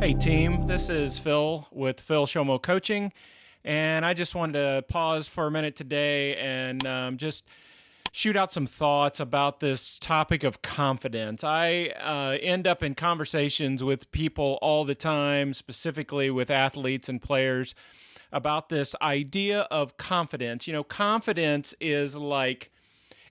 Hey team, this is Phil with Phil Shomo Coaching, and I just wanted to pause for a minute today and just shoot out some thoughts about this topic of confidence. I end up in conversations with people all the time, specifically with athletes and players, about this idea of confidence. You know, confidence is like,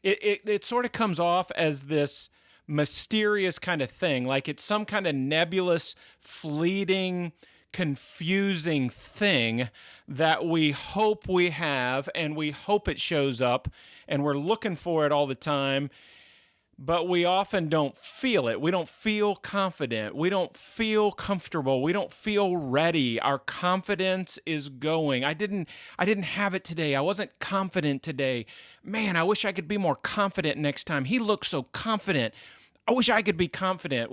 it sort of comes off as this mysterious kind of thing, like it's some kind of nebulous, fleeting, confusing thing that we hope we have and we hope it shows up and we're looking for it all the time, but we often don't feel it. We don't feel confident. We don't feel comfortable. We don't feel ready. Our confidence is going. I didn't have it today. I wasn't confident today. Man, I wish I could be more confident next time. He looks so confident. I wish I could be confident.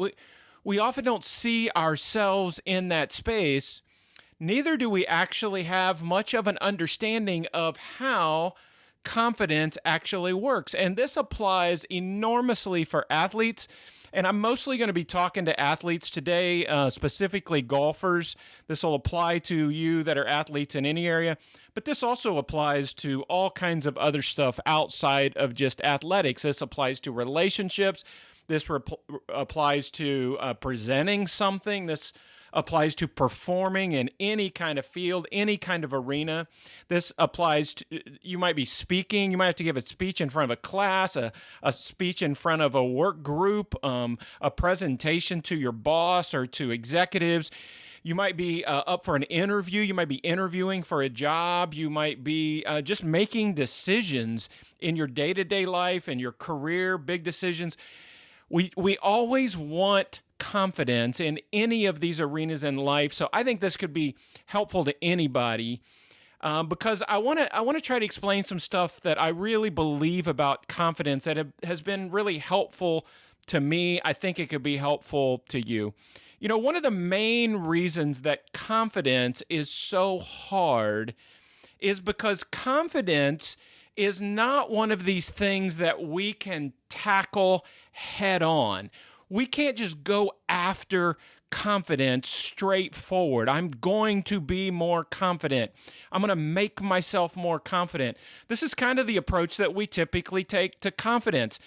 We often don't see ourselves in that space. Neither do we actually have much of an understanding of how confidence actually works. And this applies enormously for athletes. And I'm mostly going to be talking to athletes today, specifically golfers. This will apply to you that are athletes in any area, but this also applies to all kinds of other stuff outside of just athletics. This applies to relationships. This applies to presenting something. This applies to performing in any kind of field, any kind of arena. This applies to, you might be speaking, you might have to give a speech in front of a class, a speech in front of a work group, a presentation to your boss or to executives. You might be up for an interview. You might be interviewing for a job. You might be just making decisions in your day-to-day life and your career, big decisions. We always want confidence in any of these arenas in life. So I think this could be helpful to anybody because I want to try to explain some stuff that I really believe about confidence that has been really helpful to me. I think it could be helpful to you. You know, one of the main reasons that confidence is so hard is because confidence is not one of these things that we can tackle head on. We can't just go after confidence straightforward. I'm going to be more confident. I'm going to make myself more confident. This is kind of the approach that we typically take to confidence.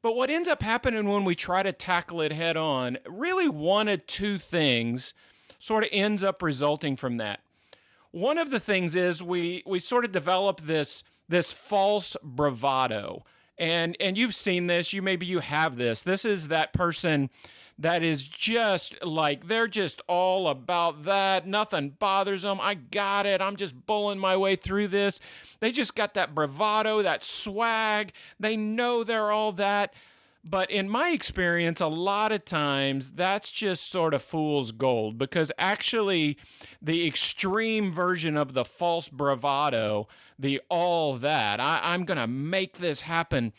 But what ends up happening when we try to tackle it head on, really one of two things sort of ends up resulting from that. One of the things is we sort of develop this false bravado. And you've seen this, maybe you have this. This is that person that is just like, they're just all about that. Nothing bothers them. I got it. I'm just bulling my way through this. They just got that bravado, that swag. They know they're all that. But in my experience, a lot of times that's just sort of fool's gold, because actually the extreme version of the false bravado, the all that, I'm going to make this happen,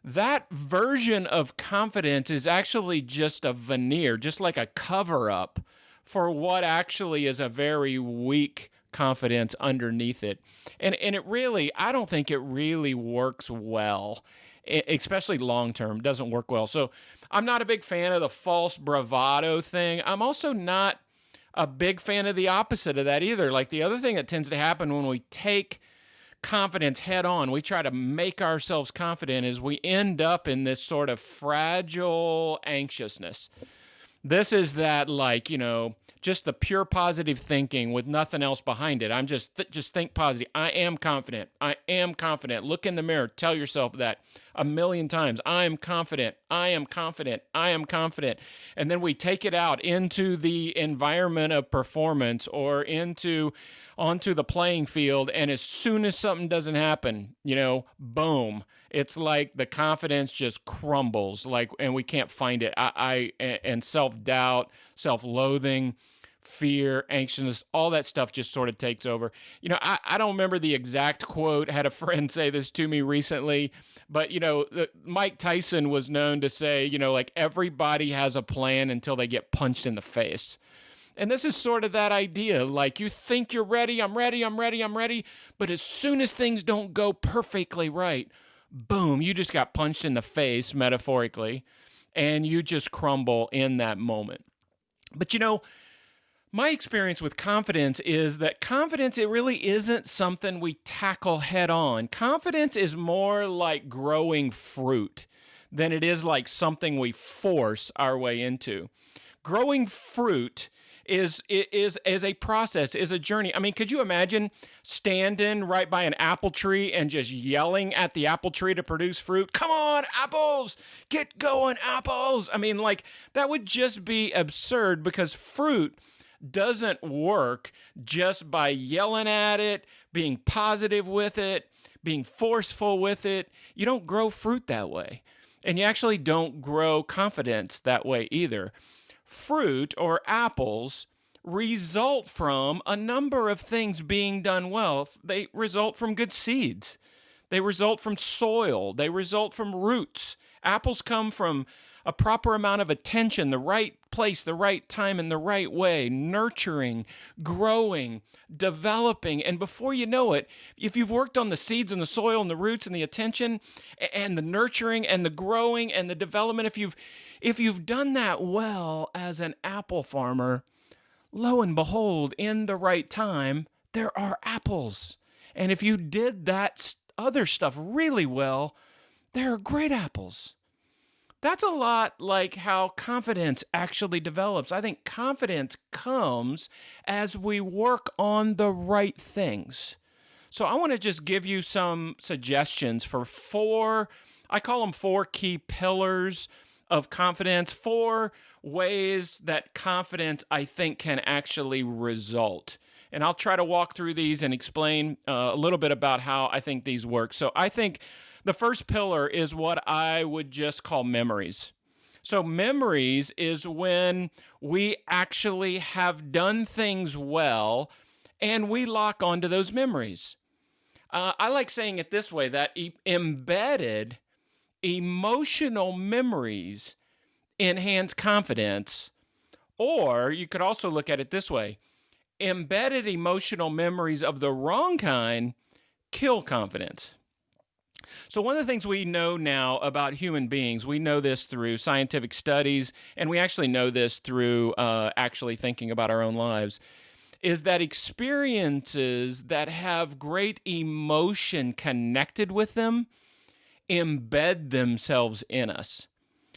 that version of confidence is actually just a veneer, just like a cover-up for what actually is a very weak confidence underneath it. And it really, I don't think it really works well, especially long-term, doesn't work well. So I'm not a big fan of the false bravado thing. I'm also not a big fan of the opposite of that either. Like the other thing that tends to happen when we take confidence head on, we try to make ourselves confident, is we end up in this sort of fragile anxiousness. This is that, like, you know, just the pure positive thinking with nothing else behind it. I'm just think positive. I am confident. I am confident. Look in the mirror. Tell yourself that a million times. I am confident. I am confident. I am confident. And then we take it out into the environment of performance or onto the playing field. And as soon as something doesn't happen, you know, boom, it's like the confidence just crumbles, like, and we can't find it. And self-doubt, self-loathing, fear, anxiousness, all that stuff just sort of takes over. You know, I don't remember the exact quote. I had a friend say this to me recently, but, you know, Mike Tyson was known to say, you know, like, everybody has a plan until they get punched in the face. And this is sort of that idea, like, you think you're ready, I'm ready, I'm ready, I'm ready, but as soon as things don't go perfectly right, boom, you just got punched in the face, metaphorically, and you just crumble in that moment. But, you know, My experience with confidence is that confidence, it really isn't something we tackle head on. Confidence is more like growing fruit than it is like something we force our way into. Growing fruit is a process, is a journey. I mean, could you imagine standing right by an apple tree and just yelling at the apple tree to produce fruit? Come on, apples, get going, apples. I mean, like, that would just be absurd, because fruit doesn't work just by yelling at it, being positive with it, being forceful with it. You don't grow fruit that way. And you actually don't grow confidence that way either. Fruit, or apples, result from a number of things being done well. They result from good seeds. They result from soil. They result from roots. Apples come from a proper amount of attention, the right place, the right time, in the right way, nurturing, growing, developing. And before you know it, if you've worked on the seeds and the soil and the roots and the attention and the nurturing and the growing and the development, if you've done that well as an apple farmer, lo and behold, in the right time, there are apples. And if you did that other stuff really well, there are great apples. That's a lot like how confidence actually develops. I think confidence comes as we work on the right things. So I want to just give you some suggestions for I call them 4 key pillars of confidence, 4 ways that confidence, I think, can actually result. And I'll try to walk through these and explain a little bit about how I think these work. So I think the first pillar is what I would just call memories. So memories is when we actually have done things well and we lock onto those memories. I like saying it this way, that embedded emotional memories enhance confidence. Or you could also look at it this way: embedded emotional memories of the wrong kind kill confidence. So one of the things we know now about human beings, we know this through scientific studies, and we actually know this through actually thinking about our own lives, is that experiences that have great emotion connected with them embed themselves in us.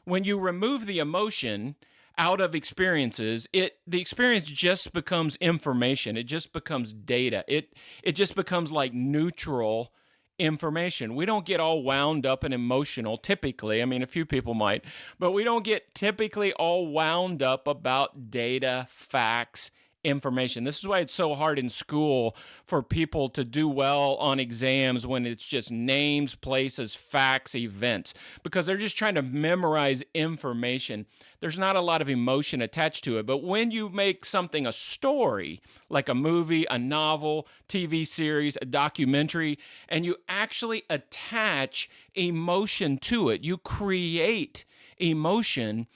When you remove the emotion out of experiences, the experience just becomes information. It just becomes data. It just becomes like neutral information. We don't get all wound up and emotional typically. I mean, a few people might, but we don't get typically all wound up about data, facts, information. This is why it's so hard in school for people to do well on exams when it's just names, places, facts, events, because they're just trying to memorize information. There's not a lot of emotion attached to it. But when you make something a story, like a movie, a novel, TV series, a documentary, and you actually attach emotion to it, you create emotion,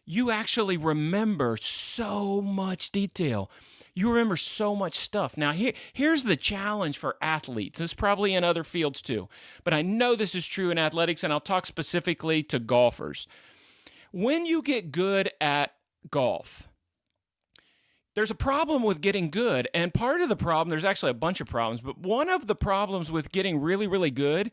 you actually remember so much detail. You remember so much stuff. Now, here's the challenge for athletes. This is probably in other fields too, but I know this is true in athletics, and I'll talk specifically to golfers. When you get good at golf, there's a problem with getting good, and part of the problem, there's actually a bunch of problems, but one of the problems with getting really, really good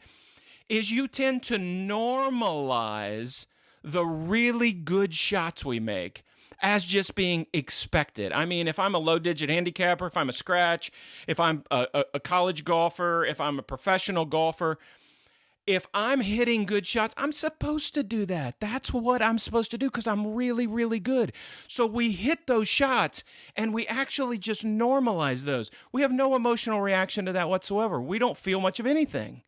is you tend to normalize the really good shots we make as just being expected. I mean, if I'm a low-digit handicapper, if I'm a scratch, if I'm a college golfer, if I'm a professional golfer, if I'm hitting good shots, I'm supposed to do that. That's what I'm supposed to do because I'm really, really good. So we hit those shots and we actually just normalize those. We have no emotional reaction to that whatsoever. We don't feel much of anything.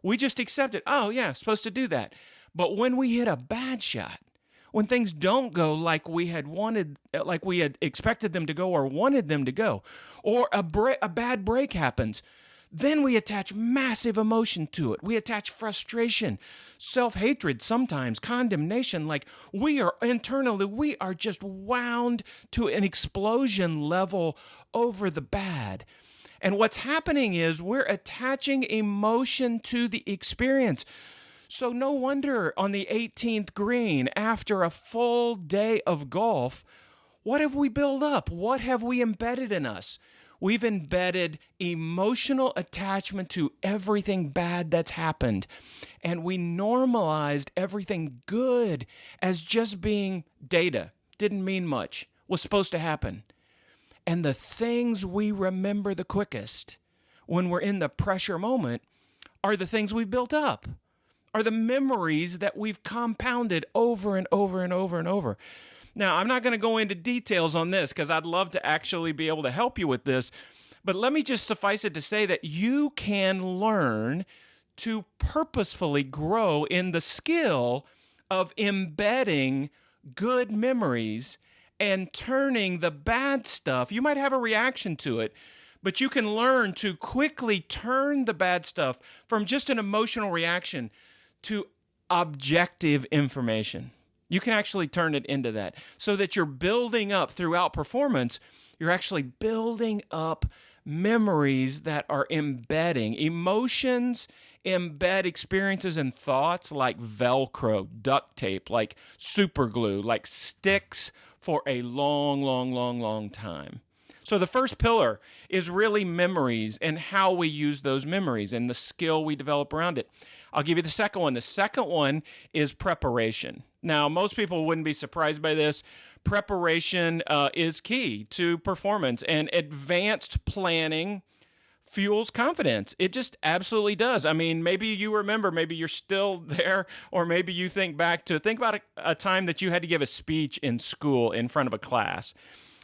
We just accept it. Oh, yeah, supposed to do that. But when we hit a bad shot, when things don't go like we had wanted, like we had expected them to go or wanted them to go, or a bad break happens, then we attach massive emotion to it. We attach frustration, self-hatred, sometimes condemnation. Like we are just wound to an explosion level over the bad. And what's happening is we're attaching emotion to the experience. So no wonder on the 18th green, after a full day of golf, What have we built up? What have we embedded in us? We've embedded emotional attachment to everything bad that's happened. And we normalized everything good as just being data. Didn't mean much. Was supposed to happen. And the things we remember the quickest when we're in the pressure moment are the things we've built up, are the memories that we've compounded over and over and over and over. Now, I'm not going to go into details on this because I'd love to actually be able to help you with this, but let me just suffice it to say that you can learn to purposefully grow in the skill of embedding good memories and turning the bad stuff. You might have a reaction to it, but you can learn to quickly turn the bad stuff from just an emotional reaction to objective information. You can actually turn it into that so that you're building up throughout performance. You're actually building up memories that are embedding. Emotions embed experiences and thoughts like Velcro, duct tape, like super glue, like sticks for a long, long, long, long time. So the first pillar is really memories and how we use those memories and the skill we develop around it. I'll give you the second one. The second one is preparation. Now, most people wouldn't be surprised by this. Preparation is key to performance, and advanced planning fuels confidence. It just absolutely does. I mean, maybe you remember, maybe you're still there, or maybe you think about a time that you had to give a speech in school in front of a class.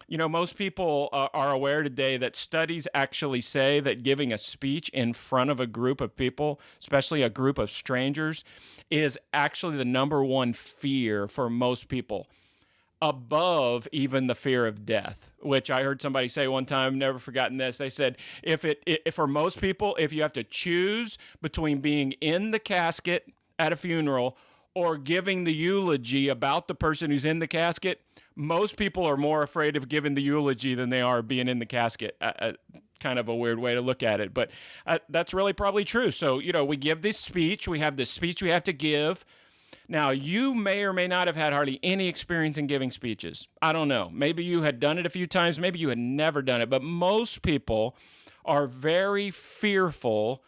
You know, most people are aware today that studies actually say that giving a speech in front of a group of people, especially a group of strangers, is actually the number one fear for most people, above even the fear of death, which I heard somebody say one time, never forgotten this. They said, if for most people, if you have to choose between being in the casket at a funeral or giving the eulogy about the person who's in the casket, most people are more afraid of giving the eulogy than they are being in the casket. Kind of a weird way to look at it, but that's really probably true. So, you know, we give this speech, we have this speech we have to give. Now, you may or may not have had hardly any experience in giving speeches. I don't know. Maybe you had done it a few times. Maybe you had never done it. But most people are very fearful,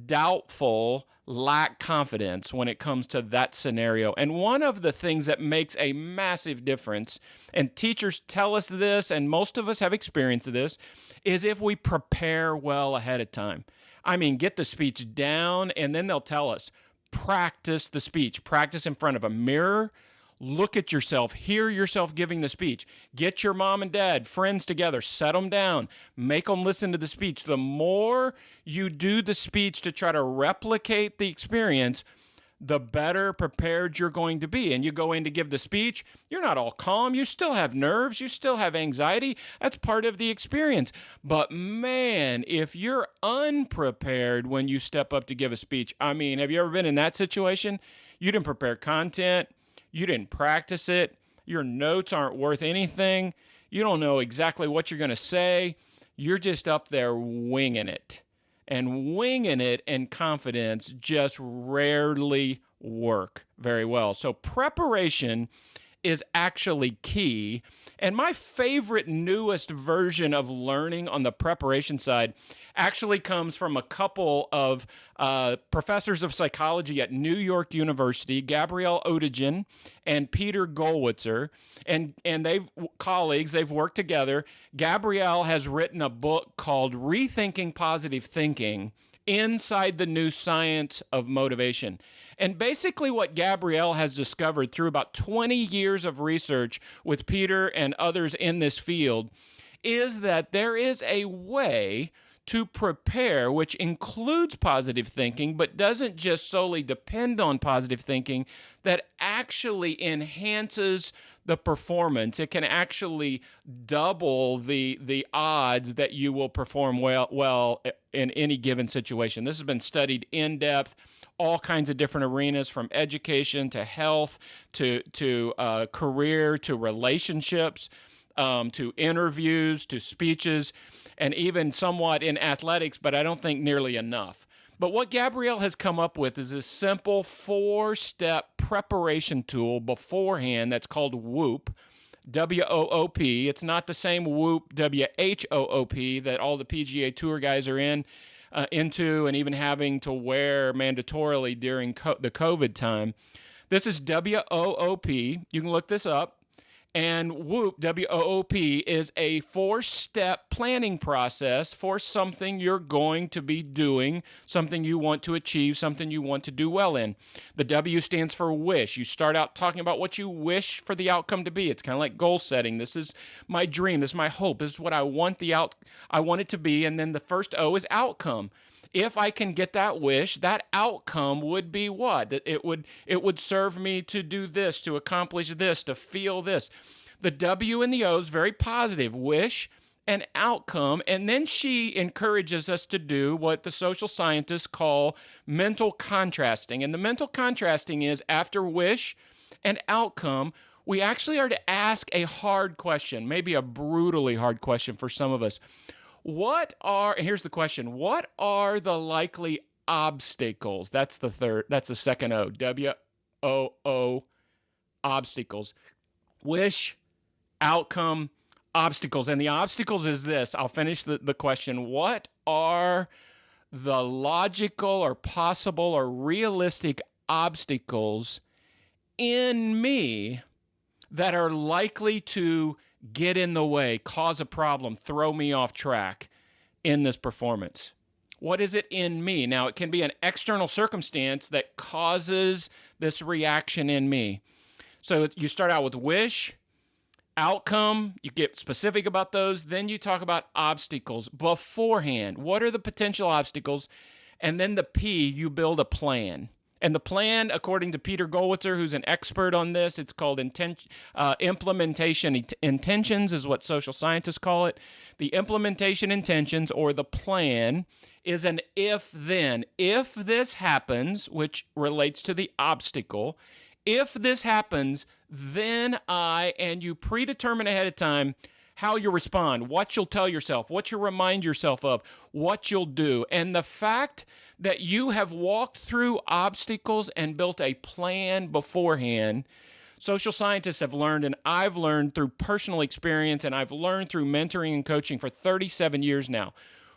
doubtful, lack confidence when it comes to that scenario. And one of the things that makes a massive difference, and teachers tell us this, and most of us have experienced this, is if we prepare well ahead of time. I mean, get the speech down, and then they'll tell us, practice the speech. Practice in front of a mirror. Look at yourself. Hear yourself giving the speech. Get your mom and dad, friends together. Set them down. Make them listen to the speech. The more you do the speech to try to replicate the experience, the better prepared you're going to be. And you go in to give the speech, you're not all calm. You still have nerves. You still have anxiety. That's part of the experience. But man, if you're unprepared when you step up to give a speech, I mean, have you ever been in that situation? You didn't prepare content. You didn't practice it. Your notes aren't worth anything. You don't know exactly what you're going to say. You're just up there winging it. And winging it and confidence just rarely work very well. So preparation is actually key. And my favorite newest version of learning on the preparation side actually comes from a couple of professors of psychology at New York University, Gabrielle Oettingen and Peter Gollwitzer. And they've worked together. Gabrielle has written a book called Rethinking Positive Thinking: Inside the New Science of Motivation. And basically what Gabrielle has discovered through about 20 years of research with Peter and others in this field is that there is a way to prepare which includes positive thinking, but doesn't just solely depend on positive thinking, that actually enhances the performance. It can actually double the odds that you will perform well in any given situation. This has been studied in depth, all kinds of different arenas, from education to health to career to relationships, to interviews to speeches, and even somewhat in athletics, but I don't think nearly enough. But what Gabrielle has come up with is a simple 4-step preparation tool beforehand that's called WHOOP, WOOP. It's not the same whoop, WHOOP, that all the PGA Tour guys are into and even having to wear mandatorily during the COVID time. This is WOOP. You can look this up. And WOOP, W-O-O-P, is a 4-step planning process for something you're going to be doing, something you want to achieve, something you want to do well in. The W stands for wish. You start out talking about what you wish for the outcome to be. It's kind of like goal setting. This is my dream. This is my hope. This is what I want I want it to be. And then the first O is outcome. If I can get that wish, that outcome would be what? That it would serve me to do this, to accomplish this, to feel this. The W and the O is very positive. Wish and outcome. And then she encourages us to do what the social scientists call mental contrasting. And the mental contrasting is after wish and outcome, we actually are to ask a hard question, maybe a brutally hard question for some of us. Here's the question, what are the likely obstacles? That's the second O, W-O-O, obstacles. Wish, outcome, obstacles. And the obstacles is this. I'll finish the question. What are the logical or possible or realistic obstacles in me that are likely to get in the way, cause a problem, throw me off track in this performance? What is it in me? Now, it can be an external circumstance that causes this reaction in me. So you start out with wish, outcome, you get specific about those, then you talk about obstacles beforehand. What are the potential obstacles? And then the P, you build a plan. And the plan, according to Peter Gollwitzer, who's an expert on this, it's called implementation intentions, is what social scientists call it. The implementation intentions, or the plan, is an if-then. If this happens, which relates to the obstacle, if this happens, then and you predetermine ahead of time how you respond, what you'll tell yourself, what you remind yourself of, what you'll do. And the fact that you have walked through obstacles and built a plan beforehand, social scientists have learned, and I've learned through personal experience, and I've learned through mentoring and coaching for 37 years now.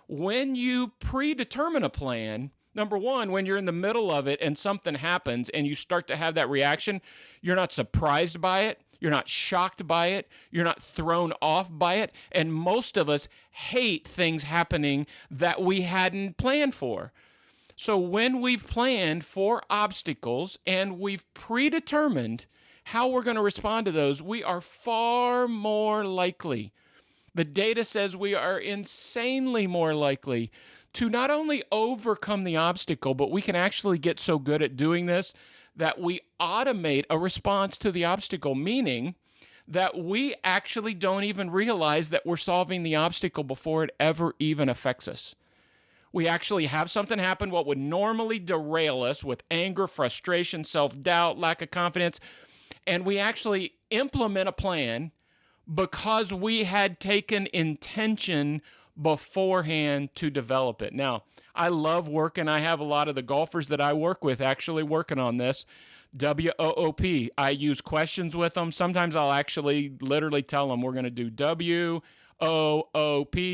When you predetermine a plan, number one, when you're in the middle of it and something happens and you start to have that reaction, you're not surprised by it. You're not shocked by it. You're not thrown off by it. And most of us hate things happening that we hadn't planned for. So when we've planned for obstacles and we've predetermined how we're going to respond to those, we are far more likely. The data says we are insanely more likely to not only overcome the obstacle, but we can actually get so good at doing this that we automate a response to the obstacle, meaning that we actually don't even realize that we're solving the obstacle before it ever even affects us. We actually have something happen, what would normally derail us with anger, frustration, self-doubt, lack of confidence, and we actually implement a plan because we had taken intention beforehand to develop it. Now, I love working. I have a lot of the golfers that I work with actually working on this. WOOP. I use questions with them. Sometimes I'll actually literally tell them we're going to do WOOP.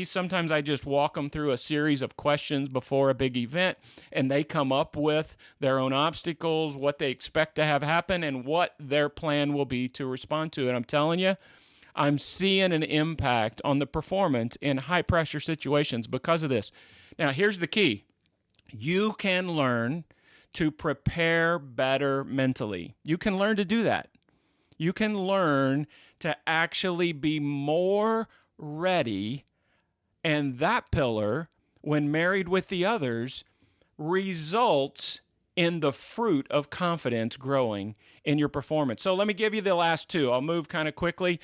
Sometimes I just walk them through a series of questions before a big event, and they come up with their own obstacles, what they expect to have happen, and what their plan will be to respond to it. I'm telling you, I'm seeing an impact on the performance in high-pressure situations because of this. Now, here's the key. You can learn to prepare better mentally. You can learn to do that. You can learn to actually be more ready, and that pillar, when married with the others, results in the fruit of confidence growing in your performance. So let me give you the last two. I'll move kind of quickly.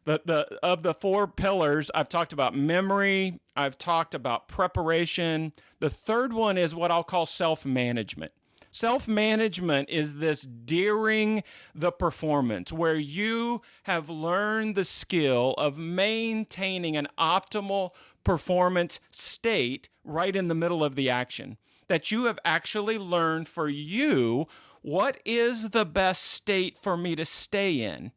Of the 4 pillars, I've talked about memory, I've talked about preparation. The third one is what I'll call self-management. Self-management is this during the performance where you have learned the skill of maintaining an optimal performance state right in the middle of the action. That you have actually learned for you, what is the best state for me to stay in?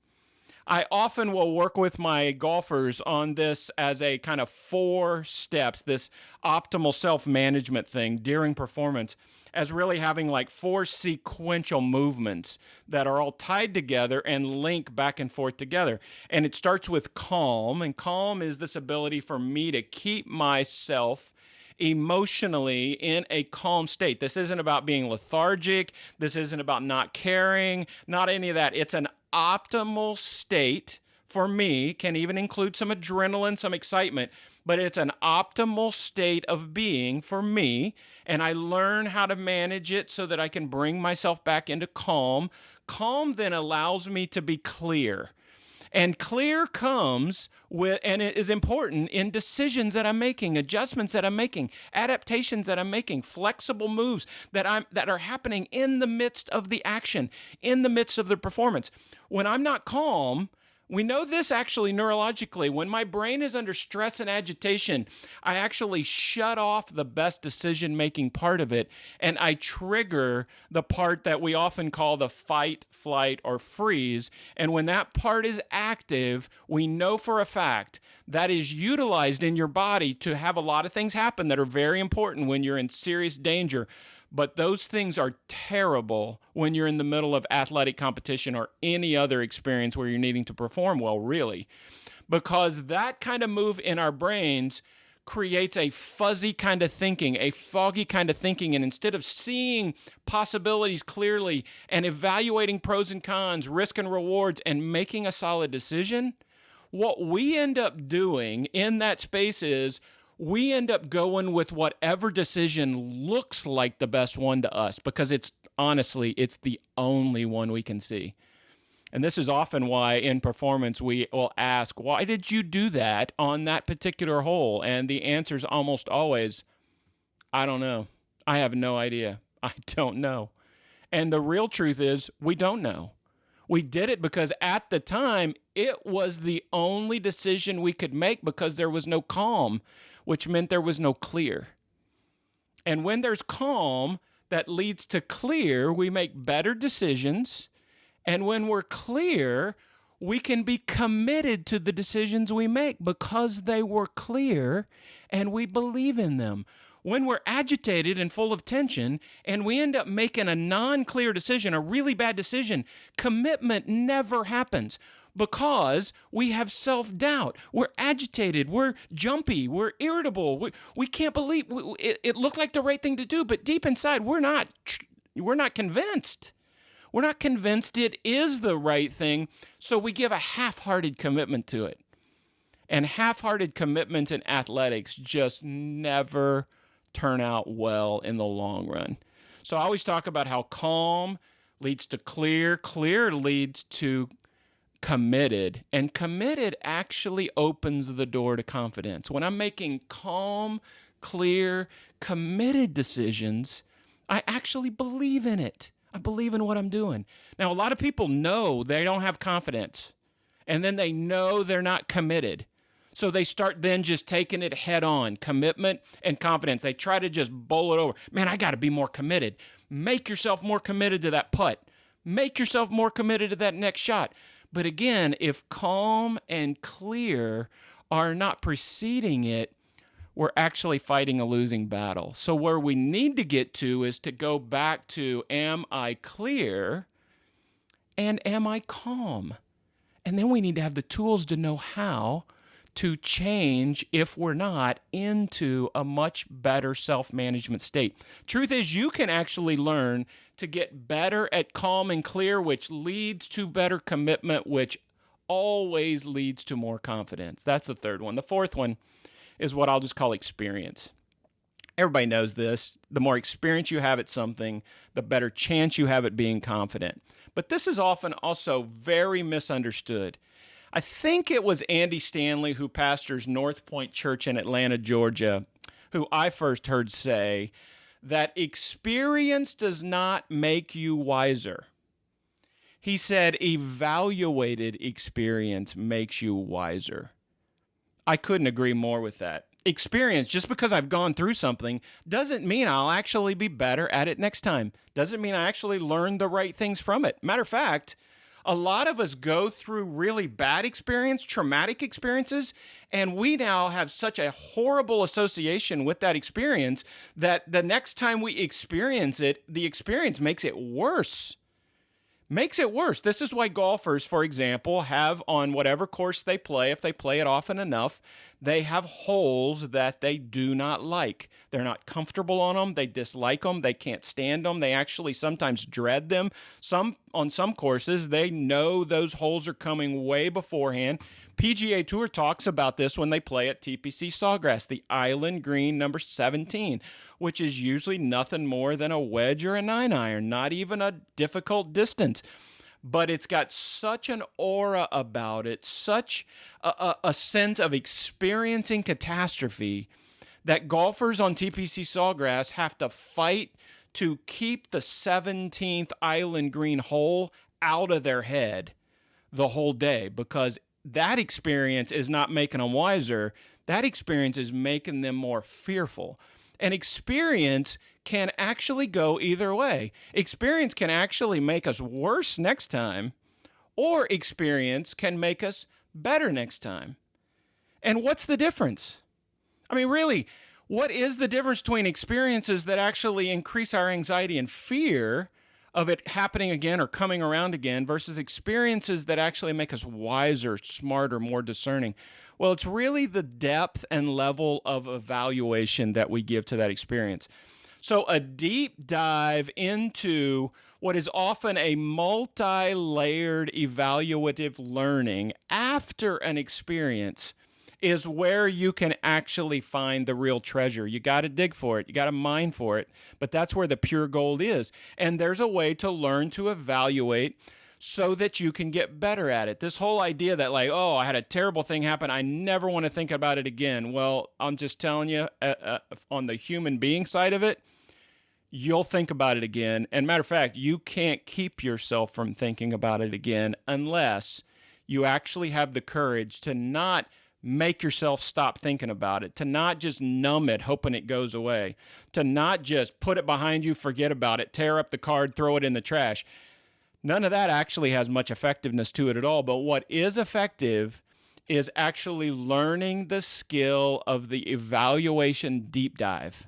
I often will work with my golfers on this as a kind of 4 steps, this optimal self-management thing during performance, as really having like 4 sequential movements that are all tied together and link back and forth together. And it starts with calm, and calm is this ability for me to keep myself emotionally in a calm state. This isn't about being lethargic. This isn't about not caring, not any of that. It's an optimal state for me, can even include some adrenaline, some excitement, but it's an optimal state of being for me. And I learn how to manage it so that I can bring myself back into calm. Calm then allows me to be clear. And clear comes with, and it is important in decisions that I'm making, adjustments that I'm making, adaptations that I'm making, flexible moves that are happening in the midst of the action, in the midst of the performance. When I'm not calm, we know this actually neurologically. When my brain is under stress and agitation, I actually shut off the best decision-making part of it, and I trigger the part that we often call the fight, flight, or freeze. And when that part is active, we know for a fact that is utilized in your body to have a lot of things happen that are very important when you're in serious danger. But those things are terrible when you're in the middle of athletic competition or any other experience where you're needing to perform well, really. Because that kind of move in our brains creates a fuzzy kind of thinking, a foggy kind of thinking. And instead of seeing possibilities clearly and evaluating pros and cons, risk and rewards, and making a solid decision, what we end up doing in that space is we end up going with whatever decision looks like the best one to us, because it's the only one we can see. And this is often why in performance we will ask, why did you do that on that particular hole? And the answer is almost always, I don't know. I have no idea. I don't know. And the real truth is we don't know. We did it because at the time it was the only decision we could make because there was no calm, which meant there was no clear. And when there's calm that leads to clear, we make better decisions. And when we're clear, we can be committed to the decisions we make because they were clear and we believe in them. When we're agitated and full of tension and we end up making a non-clear decision, a really bad decision, commitment never happens. Because we have self-doubt. We're agitated. We're jumpy. We're irritable. We can't believe it looked like the right thing to do, but deep inside, we're not convinced. We're not convinced it is the right thing, so we give a half-hearted commitment to it. And half-hearted commitments in athletics just never turn out well in the long run. So I always talk about how calm leads to clear, clear leads to committed, and committed actually opens the door to confidence. When I'm making calm, clear, committed decisions, I actually believe in it. I believe in what I'm doing. Now, a lot of people know they don't have confidence, and then they know they're not committed. So they start then just taking it head on, commitment and confidence. They try to just bowl it over. Man, I got to be more committed. Make yourself more committed to that putt. Make yourself more committed to that next shot. But again, if calm and clear are not preceding it, we're actually fighting a losing battle. So where we need to get to is to go back to, am I clear and am I calm? And then we need to have the tools to know how to change, if we're not, into a much better self-management state. Truth is, you can actually learn to get better at calm and clear, which leads to better commitment, which always leads to more confidence. That's the third one. The fourth one is what I'll just call experience. Everybody knows this. The more experience you have at something, the better chance you have at being confident. But this is often also very misunderstood. I think it was Andy Stanley, who pastors North Point Church in Atlanta, Georgia, who I first heard say that experience does not make you wiser. He said evaluated experience makes you wiser. I couldn't agree more with that. Experience, just because I've gone through something, doesn't mean I'll actually be better at it next time. Doesn't mean I actually learned the right things from it. Matter of fact, A lot of us go through really bad traumatic experiences, and we now have such a horrible association with that experience that the next time we experience it, the experience makes it worse. This is why golfers, for example, have on whatever course they play, if they play it often enough, they have holes that they do not like. They're not comfortable on them. They dislike them. They can't stand them. They actually sometimes dread them. On some courses, they know those holes are coming way beforehand. PGA Tour talks about this when they play at TPC Sawgrass, the Island Green number 17, which is usually nothing more than a wedge or a 9-iron, not even a difficult distance. But it's got such an aura about it, such a sense of experiencing catastrophe, that golfers on TPC Sawgrass have to fight to keep the 17th Island Green hole out of their head the whole day, because that experience is not making them wiser. That experience is making them more fearful. And experience can actually go either way. Experience can actually make us worse next time, or experience can make us better next time. And what's the difference? I mean, really, what is the difference between experiences that actually increase our anxiety and fear of it happening again or coming around again versus experiences that actually make us wiser, smarter, more discerning? Well, it's really the depth and level of evaluation that we give to that experience. So a deep dive into what is often a multi-layered evaluative learning after an experience is where you can actually find the real treasure. You got to dig for it. You got to mine for it. But that's where the pure gold is. And there's a way to learn to evaluate so that you can get better at it. This whole idea that like, oh, I had a terrible thing happen, I never want to think about it again. Well, I'm just telling you, on the human being side of it, you'll think about it again. And matter of fact, you can't keep yourself from thinking about it again unless you actually have the courage to not make yourself stop thinking about it, to not just numb it, hoping it goes away, to not just put it behind you, forget about it, tear up the card, throw it in the trash. None of that actually has much effectiveness to it at all. But what is effective is actually learning the skill of the evaluation deep dive.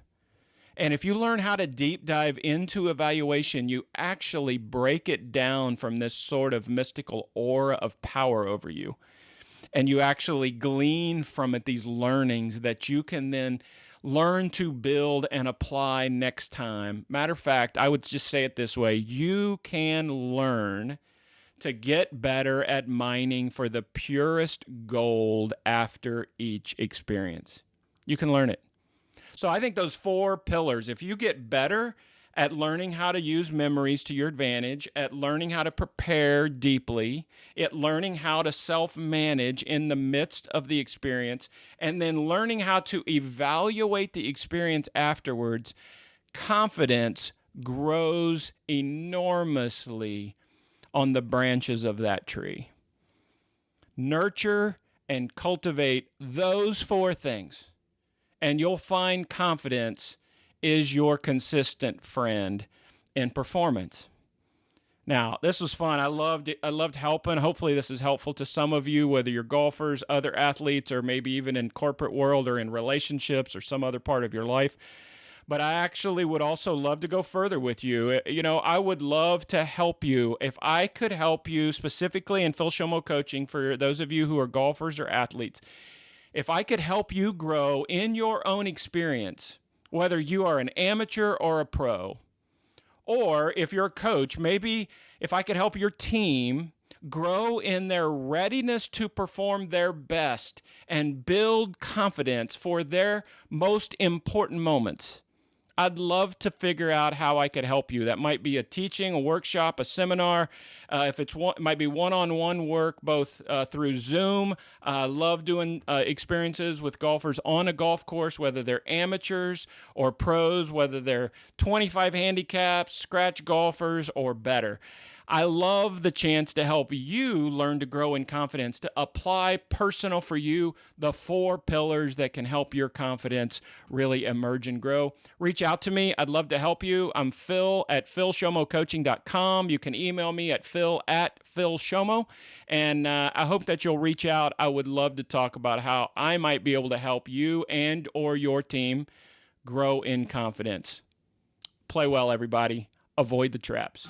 And if you learn how to deep dive into evaluation, you actually break it down from this sort of mystical aura of power over you. And you actually glean from it these learnings that you can then learn to build and apply next time. Matter of fact, I would just say it this way. You can learn to get better at mining for the purest gold after each experience. You can learn it. So I think those 4 pillars, if you get better at learning how to use memories to your advantage, at learning how to prepare deeply, at learning how to self-manage in the midst of the experience, and then learning how to evaluate the experience afterwards, confidence grows enormously on the branches of that tree. Nurture and cultivate those 4 things, and you'll find confidence is your consistent friend in performance. Now, this was fun. I loved helping. Hopefully this is helpful to some of you, whether you're golfers, other athletes, or maybe even in corporate world or in relationships or some other part of your life. But I actually would also love to go further with you. You know, I would love to help you. If I could help you specifically in Phil Shomo coaching for those of you who are golfers or athletes, if I could help you grow in your own experience, whether you are an amateur or a pro, or if you're a coach, maybe if I could help your team grow in their readiness to perform their best and build confidence for their most important moments, I'd love to figure out how I could help you. That might be a teaching, a workshop, a seminar. If it's it might be one-on-one work, both through Zoom. I love doing experiences with golfers on a golf course, whether they're amateurs or pros, whether they're 25 handicaps, scratch golfers, or better. I love the chance to help you learn to grow in confidence, to apply personal for you, the 4 pillars that can help your confidence really emerge and grow. Reach out to me. I'd love to help you. I'm Phil at philshomocoaching.com. You can email me at phil@philshomo. And I hope that you'll reach out. I would love to talk about how I might be able to help you and or your team grow in confidence. Play well, everybody. Avoid the traps.